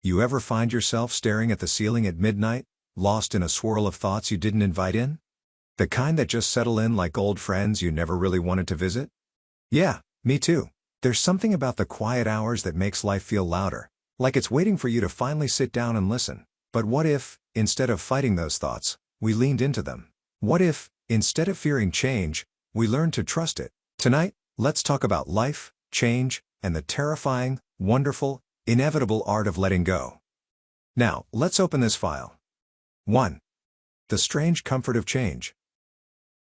You ever find yourself staring at the ceiling at midnight, lost in a swirl of thoughts you didn't invite in? The kind that just settle in like old friends you never really wanted to visit? Yeah, me too. There's something about the quiet hours that makes life feel louder, like it's waiting for you to finally sit down and listen. But what if, instead of fighting those thoughts, we leaned into them? What if, instead of fearing change, we learned to trust it? Tonight, let's talk about life, change, and the terrifying, wonderful, inevitable art of letting go. Now, let's open this file. 1. The strange comfort of change.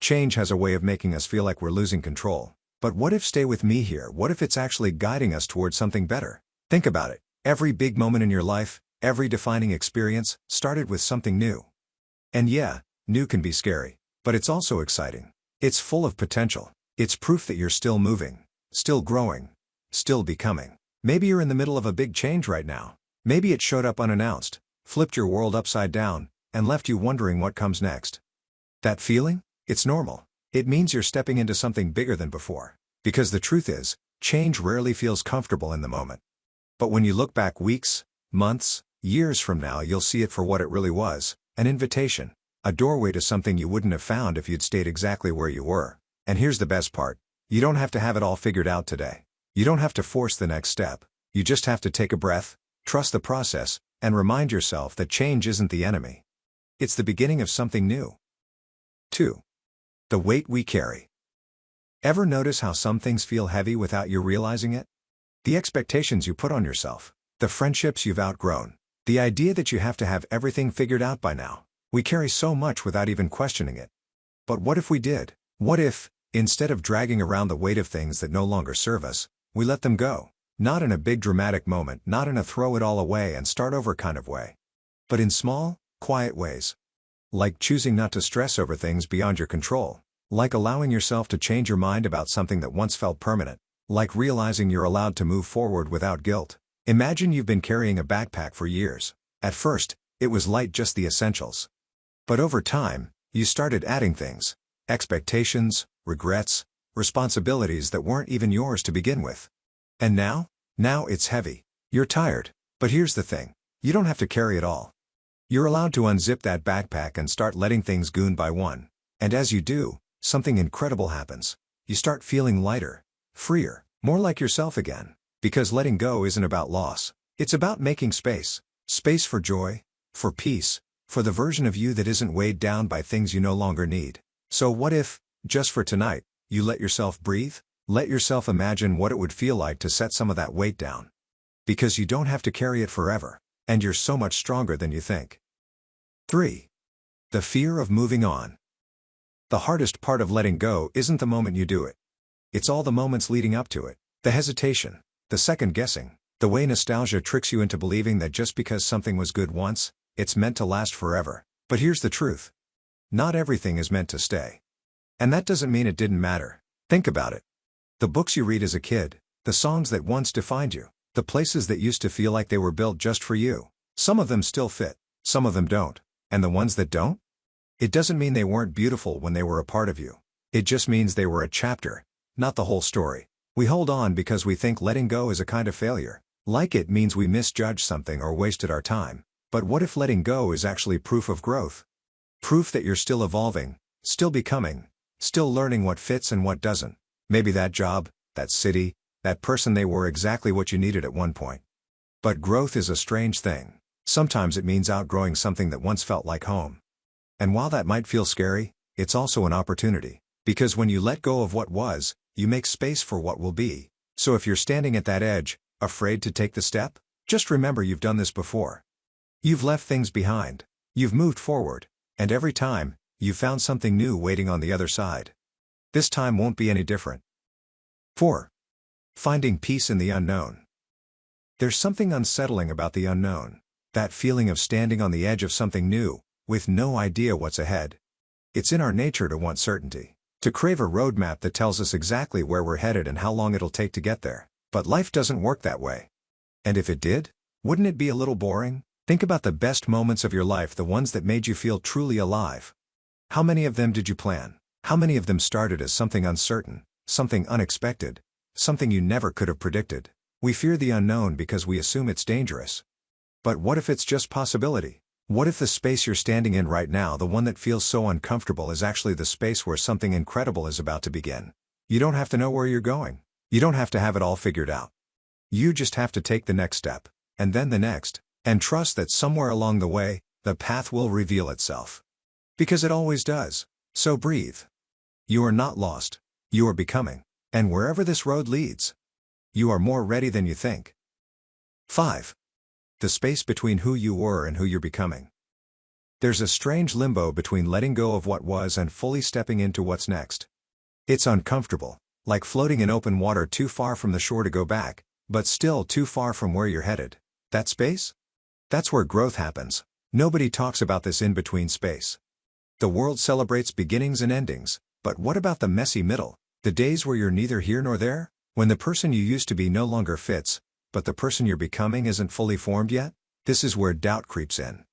Change has a way of making us feel like we're losing control. But what if, stay with me here, what if it's actually guiding us towards something better? Think about it. Every big moment in your life, every defining experience, started with something new. And yeah, new can be scary, but it's also exciting. It's full of potential. It's proof that you're still moving, still growing, still becoming. Maybe you're in the middle of a big change right now. Maybe it showed up unannounced, flipped your world upside down, and left you wondering what comes next. That feeling? It's normal. It means you're stepping into something bigger than before. Because the truth is, change rarely feels comfortable in the moment. But when you look back weeks, months, years from now, you'll see it for what it really was: an invitation, a doorway to something you wouldn't have found if you'd stayed exactly where you were. And here's the best part: you don't have to have it all figured out today. You don't have to force the next step. You just have to take a breath, trust the process, and remind yourself that change isn't the enemy. It's the beginning of something new. 2. The weight we carry. Ever notice how some things feel heavy without you realizing it? The expectations you put on yourself, the friendships you've outgrown, the idea that you have to have everything figured out by now. We carry so much without even questioning it. But what if we did? What if, instead of dragging around the weight of things that no longer serve us, we let them go? Not in a big dramatic moment, not in a throw it all away and start over kind of way, but in small, quiet ways. Like choosing not to stress over things beyond your control. Like allowing yourself to change your mind about something that once felt permanent. Like realizing you're allowed to move forward without guilt. Imagine you've been carrying a backpack for years. At first, it was light, just the essentials. But over time, you started adding things. Expectations, regrets, responsibilities that weren't even yours to begin with. And now it's heavy. You're tired. But here's the thing. You don't have to carry it all. You're allowed to unzip that backpack and start letting things go one by one. And as you do, something incredible happens. You start feeling lighter, freer, more like yourself again. Because letting go isn't about loss. It's about making space. Space for joy, for peace, for the version of you that isn't weighed down by things you no longer need. So what if, just for tonight, you let yourself breathe? Let yourself imagine what it would feel like to set some of that weight down. Because you don't have to carry it forever. And you're so much stronger than you think. 3. The fear of moving on. The hardest part of letting go isn't the moment you do it. It's all the moments leading up to it. The hesitation, the second guessing, the way nostalgia tricks you into believing that just because something was good once, it's meant to last forever. But here's the truth. Not everything is meant to stay. And that doesn't mean it didn't matter. Think about it. The books you read as a kid, the songs that once defined you, the places that used to feel like they were built just for you. Some of them still fit, some of them don't. And the ones that don't? It doesn't mean they weren't beautiful when they were a part of you. It just means they were a chapter, not the whole story. We hold on because we think letting go is a kind of failure. Like it means we misjudged something or wasted our time. But what if letting go is actually proof of growth? Proof that you're still evolving, still becoming, still learning what fits and what doesn't. Maybe that job, that city, that person, they were exactly what you needed at one point. But growth is a strange thing. Sometimes it means outgrowing something that once felt like home. And while that might feel scary, it's also an opportunity. Because when you let go of what was, you make space for what will be. So if you're standing at that edge, afraid to take the step, just remember you've done this before. You've left things behind. You've moved forward. And every time, you've found something new waiting on the other side. This time won't be any different. 4. Finding peace in the unknown. There's something unsettling about the unknown. That feeling of standing on the edge of something new, with no idea what's ahead. It's in our nature to want certainty, to crave a roadmap that tells us exactly where we're headed and how long it'll take to get there. But life doesn't work that way. And if it did, wouldn't it be a little boring? Think about the best moments of your life, the ones that made you feel truly alive. How many of them did you plan? How many of them started as something uncertain, something unexpected, something you never could have predicted? We fear the unknown because we assume it's dangerous. But what if it's just possibility? What if the space you're standing in right now, the one that feels so uncomfortable, is actually the space where something incredible is about to begin? You don't have to know where you're going. You don't have to have it all figured out. You just have to take the next step, and then the next, and trust that somewhere along the way, the path will reveal itself. Because it always does. So breathe. You are not lost. You are becoming. And wherever this road leads, you are more ready than you think. 5. The space between who you were and who you're becoming. There's a strange limbo between letting go of what was and fully stepping into what's next. It's uncomfortable, like floating in open water too far from the shore to go back, but still too far from where you're headed. That space? That's where growth happens. Nobody talks about this in-between space. The world celebrates beginnings and endings, but what about the messy middle? The days where you're neither here nor there? When the person you used to be no longer fits, but the person you're becoming isn't fully formed yet? This is where doubt creeps in.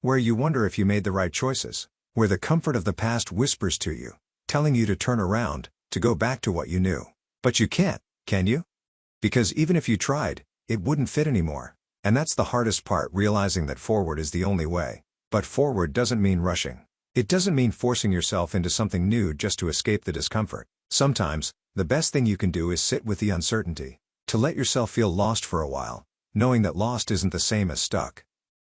Where you wonder if you made the right choices. Where the comfort of the past whispers to you, telling you to turn around, to go back to what you knew. But you can't, can you? Because even if you tried, it wouldn't fit anymore. And that's the hardest part, realizing that forward is the only way. But forward doesn't mean rushing. It doesn't mean forcing yourself into something new just to escape the discomfort. Sometimes, the best thing you can do is sit with the uncertainty. To let yourself feel lost for a while, knowing that lost isn't the same as stuck.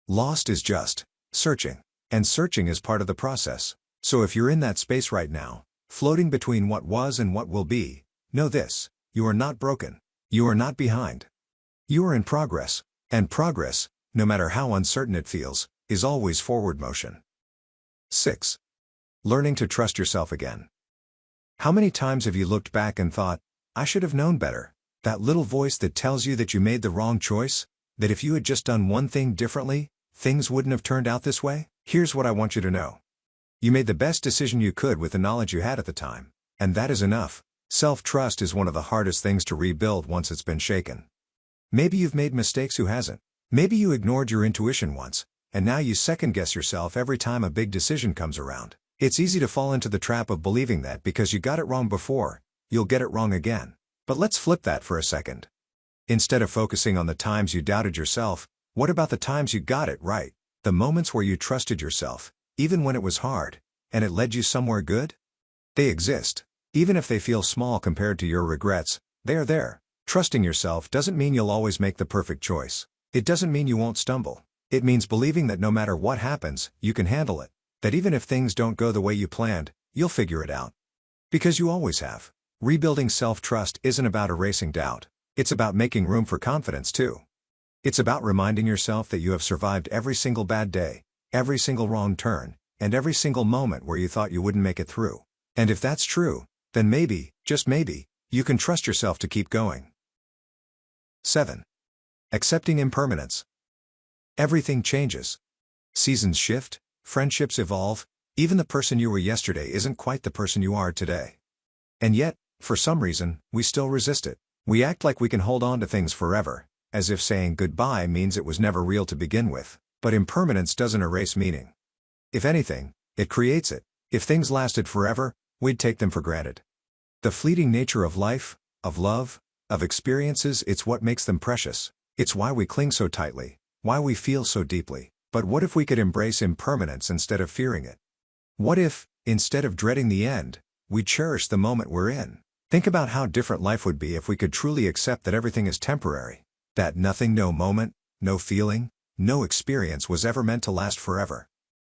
Lost is just searching, and searching is part of the process. So if you're in that space right now, floating between what was and what will be, know this: you are not broken. You are not behind. You are in progress, and progress, no matter how uncertain it feels, is always forward motion. 6. Learning to trust yourself again. How many times have you looked back and thought, I should have known better? That little voice that tells you that you made the wrong choice, that if you had just done one thing differently, things wouldn't have turned out this way? Here's what I want you to know. You made the best decision you could with the knowledge you had at the time, and that is enough. Self-trust is one of the hardest things to rebuild once it's been shaken. Maybe you've made mistakes, who hasn't? Maybe you ignored your intuition once, and now you second-guess yourself every time a big decision comes around. It's easy to fall into the trap of believing that because you got it wrong before, you'll get it wrong again. But let's flip that for a second. Instead of focusing on the times you doubted yourself, what about the times you got it right? The moments where you trusted yourself, even when it was hard, and it led you somewhere good? They exist. Even if they feel small compared to your regrets, they are there. Trusting yourself doesn't mean you'll always make the perfect choice. It doesn't mean you won't stumble. It means believing that no matter what happens, you can handle it. That even if things don't go the way you planned, you'll figure it out. Because you always have. Rebuilding self-trust isn't about erasing doubt. It's about making room for confidence too. It's about reminding yourself that you have survived every single bad day, every single wrong turn, and every single moment where you thought you wouldn't make it through. And if that's true, then maybe, just maybe, you can trust yourself to keep going. 7. Accepting impermanence. Everything changes. Seasons shift, friendships evolve, even the person you were yesterday isn't quite the person you are today. And yet, for some reason, we still resist it. We act like we can hold on to things forever, as if saying goodbye means it was never real to begin with. But impermanence doesn't erase meaning. If anything, it creates it. If things lasted forever, we'd take them for granted. The fleeting nature of life, of love, of experiences, it's what makes them precious. It's why we cling so tightly, why we feel so deeply. But what if we could embrace impermanence instead of fearing it? What if, instead of dreading the end, we cherish the moment we're in? Think about how different life would be if we could truly accept that everything is temporary. That nothing, no moment, no feeling, no experience was ever meant to last forever.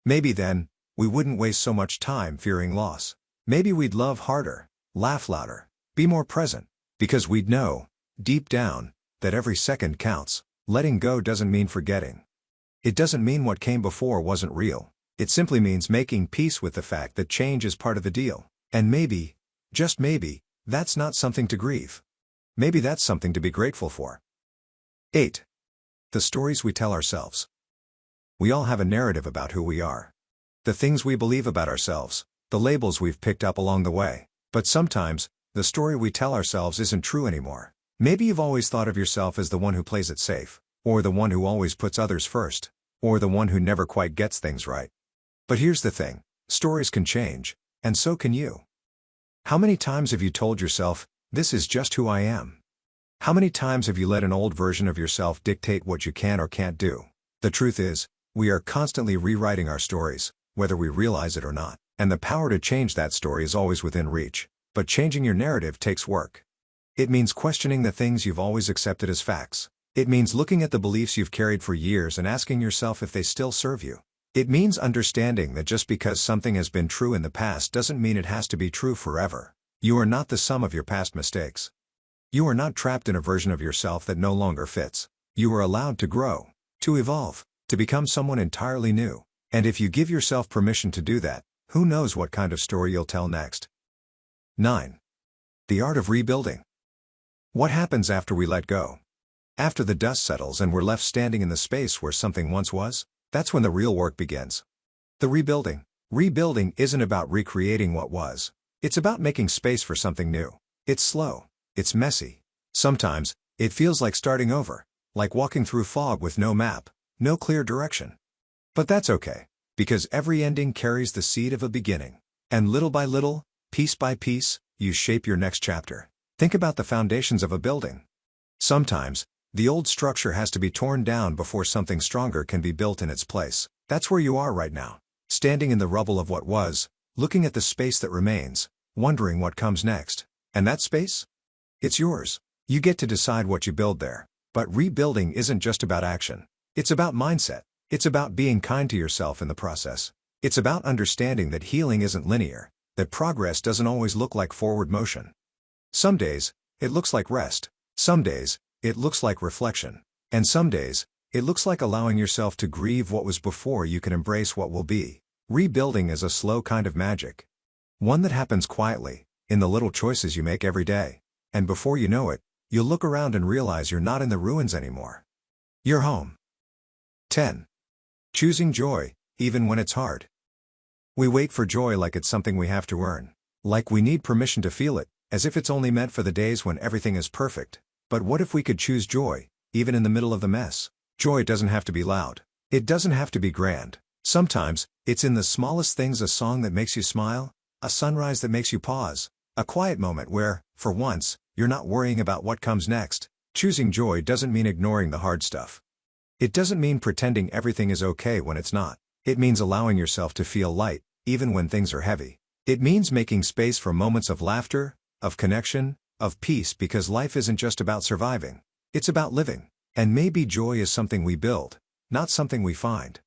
Maybe then, we wouldn't waste so much time fearing loss. Maybe we'd love harder, laugh louder, be more present. Because we'd know, deep down, that every second counts. Letting go doesn't mean forgetting. It doesn't mean what came before wasn't real. It simply means making peace with the fact that change is part of the deal. And maybe, just maybe, that's not something to grieve. Maybe that's something to be grateful for. 8. The stories we tell ourselves. We all have a narrative about who we are. The things we believe about ourselves, the labels we've picked up along the way. But sometimes, the story we tell ourselves isn't true anymore. Maybe you've always thought of yourself as the one who plays it safe, or the one who always puts others first, or the one who never quite gets things right. But here's the thing, stories can change, and so can you. How many times have you told yourself, this is just who I am? How many times have you let an old version of yourself dictate what you can or can't do? The truth is, we are constantly rewriting our stories, whether we realize it or not, and the power to change that story is always within reach. But changing your narrative takes work. It means questioning the things you've always accepted as facts. It means looking at the beliefs you've carried for years and asking yourself if they still serve you. It means understanding that just because something has been true in the past doesn't mean it has to be true forever. You are not the sum of your past mistakes. You are not trapped in a version of yourself that no longer fits. You are allowed to grow, to evolve, to become someone entirely new. And if you give yourself permission to do that, who knows what kind of story you'll tell next. 9. The art of rebuilding. What happens after we let go? After the dust settles and we're left standing in the space where something once was, that's when the real work begins. The rebuilding. Rebuilding isn't about recreating what was. It's about making space for something new. It's slow. It's messy. Sometimes, it feels like starting over, like walking through fog with no map, no clear direction. But that's okay, because every ending carries the seed of a beginning. And little by little, piece by piece, you shape your next chapter. Think about the foundations of a building. Sometimes, the old structure has to be torn down before something stronger can be built in its place. That's where you are right now, standing in the rubble of what was, looking at the space that remains, wondering what comes next. And that space? It's yours. You get to decide what you build there. But rebuilding isn't just about action. It's about mindset. It's about being kind to yourself in the process. It's about understanding that healing isn't linear, that progress doesn't always look like forward motion. Some days, it looks like rest. Some days, it looks like reflection. And some days, it looks like allowing yourself to grieve what was before you can embrace what will be. Rebuilding is a slow kind of magic. One that happens quietly, in the little choices you make every day. And before you know it, you'll look around and realize you're not in the ruins anymore. You're home. 10. Choosing joy, even when it's hard. We wait for joy like it's something we have to earn. Like we need permission to feel it, as if it's only meant for the days when everything is perfect. But what if we could choose joy, even in the middle of the mess? Joy doesn't have to be loud. It doesn't have to be grand. Sometimes, it's in the smallest things: a song that makes you smile, a sunrise that makes you pause, a quiet moment where, for once, you're not worrying about what comes next. Choosing joy doesn't mean ignoring the hard stuff. It doesn't mean pretending everything is okay when it's not. It means allowing yourself to feel light, even when things are heavy. It means making space for moments of laughter, of connection, of peace, because life isn't just about surviving. It's about living. And maybe joy is something we build, not something we find.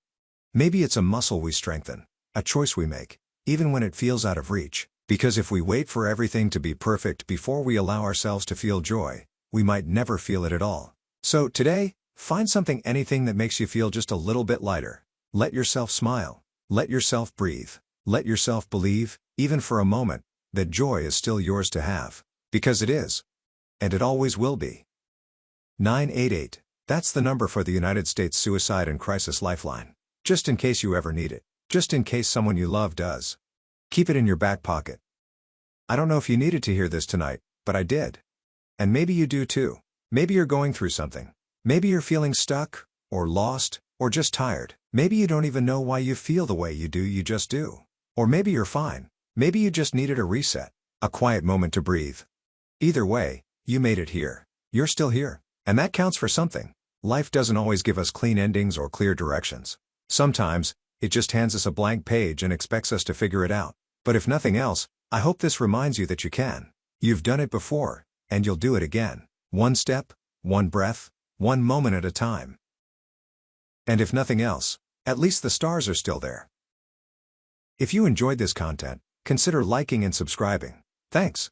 Maybe it's a muscle we strengthen, a choice we make, even when it feels out of reach. Because if we wait for everything to be perfect before we allow ourselves to feel joy, we might never feel it at all. So today, find anything that makes you feel just a little bit lighter. Let yourself smile. Let yourself breathe. Let yourself believe, even for a moment, that joy is still yours to have. Because it is. And it always will be. 988. That's the number for the United States Suicide and Crisis Lifeline. Just in case you ever need it. Just in case someone you love does. Keep it in your back pocket. I don't know if you needed to hear this tonight, but I did. And maybe you do too. Maybe you're going through something. Maybe you're feeling stuck, or lost, or just tired. Maybe you don't even know why you feel the way you do, you just do. Or maybe you're fine. Maybe you just needed a reset. A quiet moment to breathe. Either way, you made it here. You're still here. And that counts for something. Life doesn't always give us clean endings or clear directions. Sometimes, it just hands us a blank page and expects us to figure it out. But if nothing else, I hope this reminds you that you can. You've done it before, and you'll do it again. One step, one breath, one moment at a time. And if nothing else, at least the stars are still there. If you enjoyed this content, consider liking and subscribing. Thanks.